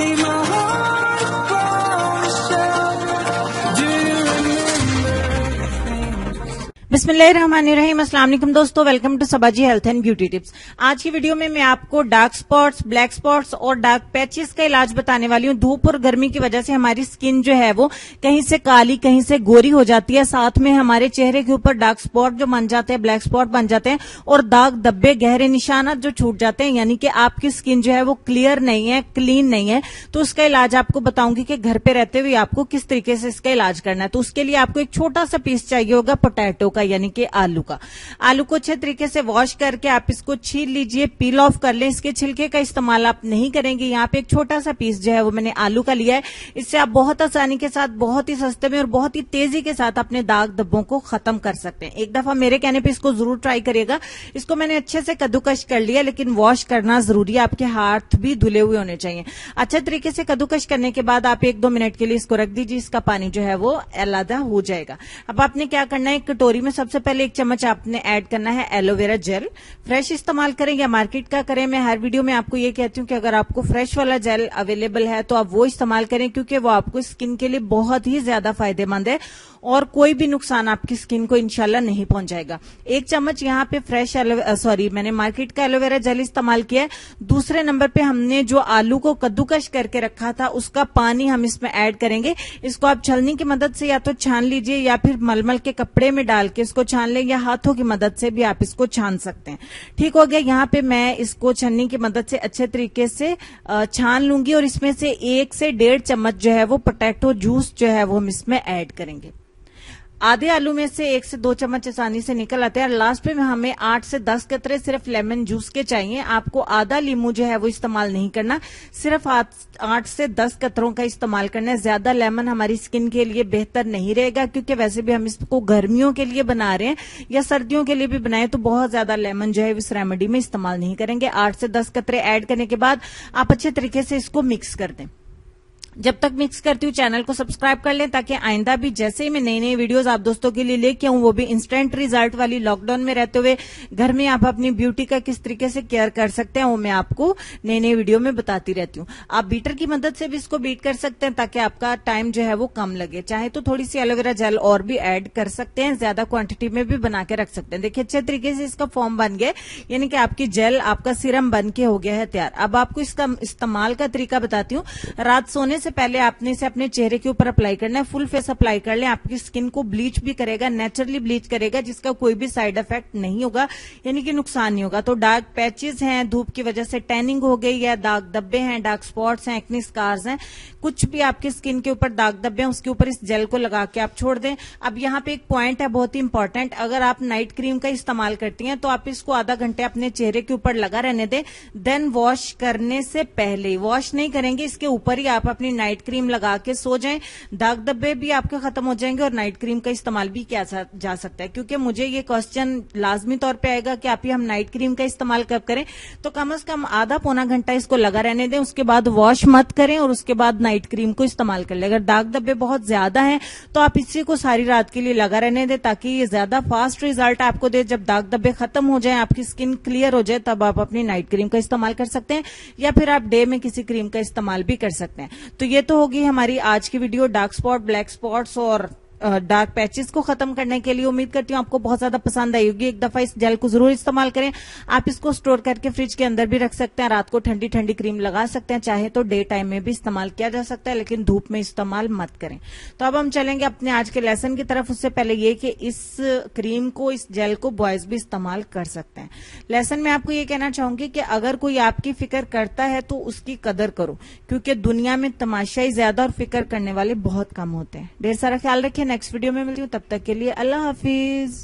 keep my heart from myself. Do you remember? बिस्मिल्लाहिर्रहमानिर्रहीम। अस्सलाम वालेकुम दोस्तों, welcome to Sabaji health and beauty tips. आज की वीडियो में मैं आपको डार्क स्पॉट्स, ब्लैक स्पॉट्स और डार्क पैचेस का इलाज बताने वाली हूँ। धूप और गर्मी की वजह से हमारी स्किन जो है वो कहीं से काली, कहीं से गोरी हो जाती है। साथ में हमारे चेहरे के ऊपर डार्क स्पॉट जो बन जाते हैं, ब्लैक स्पॉट बन जाते हैं और दाग धब्बे, गहरे निशानात जो छूट जाते हैं, यानी कि आपकी स्किन जो है वो क्लियर नहीं है, क्लीन नहीं है। तो उसका इलाज आपको बताऊंगी कि घर पे रहते हुए आपको किस तरीके से इसका इलाज करना है। तो उसके लिए आपको एक छोटा सा पीस चाहिए होगा पोटैटो का, यानी कि आलू का। आलू को अच्छे तरीके से वॉश करके आप इसको छील लीजिए, पील ऑफ कर लें। इसके छिलके का इस्तेमाल आप नहीं करेंगे। यहाँ पे एक छोटा सा पीस जो है वो मैंने आलू का लिया है। इससे आप बहुत आसानी के साथ, बहुत ही सस्ते में और बहुत ही तेजी के साथ अपने दाग धब्बों को खत्म कर सकते हैं। एक दफा मेरे कहने पे इसको जरूर ट्राई करिएगा। इसको मैंने अच्छे से कद्दूकश कर लिया, लेकिन वॉश करना जरूरी है। आपके हाथ भी धुले हुए होने चाहिए। अच्छे तरीके से कद्दूकश करने के बाद आप 1-2 मिनट के लिए इसको रख दीजिए। इसका पानी जो है वो अलग हो जाएगा। अब आपने क्या करना है, एक कटोरी में सबसे पहले 1 चम्मच आपने ऐड करना है एलोवेरा जेल। फ्रेश इस्तेमाल करें या मार्केट का करें, मैं हर वीडियो में आपको ये कहती हूँ कि अगर आपको फ्रेश वाला जेल अवेलेबल है तो आप वो इस्तेमाल करें, क्योंकि वो आपको स्किन के लिए बहुत ही ज्यादा फायदेमंद है और कोई भी नुकसान आपकी स्किन को इंशाल्लाह नहीं पहुंचाएगा। 1 चम्मच यहाँ पे फ्रेश मैंने मार्केट का एलोवेरा जेल इस्तेमाल किया है। दूसरे नंबर पे हमने जो आलू को कद्दूकश करके रखा था उसका पानी हम इसमें ऐड करेंगे। इसको आप छलनी की मदद से या तो छान लीजिए या फिर मलमल के कपड़े में डाल के इसको छान लें, या हाथों की मदद से भी आप इसको छान सकते हैं। ठीक हो गया। यहाँ पे मैं इसको छन्नी की मदद से अच्छे तरीके से छान लूंगी और इसमें से 1 से 1.5 चम्मच जो है वो पोटैटो जूस जो है वो हम इसमें ऐड करेंगे। आधे आलू में से 1 से 2 चम्मच आसानी से निकल आते हैं। और लास्ट में हमें 8 से 10 कतरे सिर्फ लेमन जूस के चाहिए। आपको आधा लीमू जो है वो इस्तेमाल नहीं करना, सिर्फ 8 से 10 कतरों का इस्तेमाल करना है। ज्यादा लेमन हमारी स्किन के लिए बेहतर नहीं रहेगा, क्योंकि वैसे भी हम इसको गर्मियों के लिए बना रहे हैं या सर्दियों के लिए भी बनाए तो बहुत ज्यादा लेमन जो है इस रेमेडी में इस्तेमाल नहीं करेंगे। 8 से 10 कतरे ऐड करने के बाद आप अच्छे तरीके से इसको मिक्स कर दें। जब तक मिक्स करती हूँ चैनल को सब्सक्राइब कर लें, ताकि आइंदा भी जैसे ही मैं नई नई वीडियोस आप दोस्तों के लिए लेके आऊं, वो भी इंस्टेंट रिजल्ट वाली, लॉकडाउन में रहते हुए घर में आप अपनी ब्यूटी का किस तरीके से केयर कर सकते हैं वो मैं आपको नई नई वीडियो में बताती रहती हूँ। आप बीटर की मदद से भी इसको बीट कर सकते हैं ताकि आपका टाइम जो है वो कम लगे। चाहे तो थोड़ी सी एलोवेरा जेल और भी ऐड कर सकते हैं, ज्यादा क्वांटिटी में भी बना के रख सकते हैं। देखिए अच्छे तरीके से इसका फॉर्म बन गया, यानी कि आपकी जेल, आपका सीरम बन के हो गया है तैयार। अब आपको इसका इस्तेमाल का तरीका बताती हूँ। रात सोने से पहले आपने अपने चेहरे के ऊपर अप्लाई करना है। फुल फेस अप्लाई कर लें। आपकी स्किन को ब्लीच भी करेगा, नेचुरली ब्लीच करेगा, जिसका कोई भी साइड इफेक्ट नहीं होगा, यानी कि नुकसान नहीं होगा। तो डार्क पैचेस हैं, धूप की वजह से टैनिंग हो गई है, दाग धब्बे हैं, डार्क स्पॉट्स हैं, एक्ने स्कार्स हैं, कुछ भी आपकी स्किन के ऊपर दाग धब्बे हैं, उसके ऊपर इस जेल को लगा के आप छोड़ दें। अब यहाँ पे एक पॉइंट है बहुत ही इंपॉर्टेंट। अगर आप नाइट क्रीम का इस्तेमाल करती हैं तो आप इसको आधा घंटे अपने चेहरे के ऊपर लगा रहने दें। देन वॉश करने से पहले, वॉश नहीं करेंगे, इसके ऊपर ही आप अपनी नाइट क्रीम लगा के सो जाएं। दाग धब्बे भी आपके खत्म हो जाएंगे और नाइट क्रीम का इस्तेमाल भी किया जा सकता है। क्योंकि मुझे ये क्वेश्चन लाजमी तौर पे आएगा कि आप ये हम नाइट क्रीम का इस्तेमाल कब करें, तो कम से कम आधा पौना घंटा इसको लगा रहने दें। उसके बाद वॉश मत करें और उसके बाद नाइट क्रीम को इस्तेमाल कर ले। अगर दाग धब्बे बहुत ज्यादा हैं तो आप इसी को सारी रात के लिए लगा रहने दें, ताकि ये ज्यादा फास्ट रिजल्ट आपको दे। जब दाग धब्बे खत्म हो जाए, आपकी स्किन क्लियर हो जाए, तब आप अपनी नाइट क्रीम का इस्तेमाल कर सकते हैं, या फिर आप डे में किसी क्रीम का इस्तेमाल भी कर सकते हैं। तो ये तो होगी हमारी आज की video dark spot, black spots और डार्क पैचेस को खत्म करने के लिए। उम्मीद करती हूँ आपको बहुत ज्यादा पसंद आई होगी। एक दफा इस जेल को जरूर इस्तेमाल करें। आप इसको स्टोर करके फ्रिज के अंदर भी रख सकते हैं। रात को ठंडी ठंडी क्रीम लगा सकते हैं, चाहे तो डे टाइम में भी इस्तेमाल किया जा सकता है, लेकिन धूप में इस्तेमाल मत करें। तो अब हम चलेंगे अपने आज के लेसन की तरफ। उससे पहले ये कि इस क्रीम को, इस जेल को बॉयज भी इस्तेमाल कर सकते हैं। लेसन में आपको ये कहना चाहूंगी कि अगर कोई आपकी फिक्र करता है तो उसकी कदर करो, क्योंकि दुनिया में तमाशाई ज्यादा और फिक्र करने वाले बहुत कम होते हैं। ढेर सारा ख्याल रखिए। नेक्स्ट वीडियो में मिलती हूँ, तब तक के लिए अल्लाह हाफिज।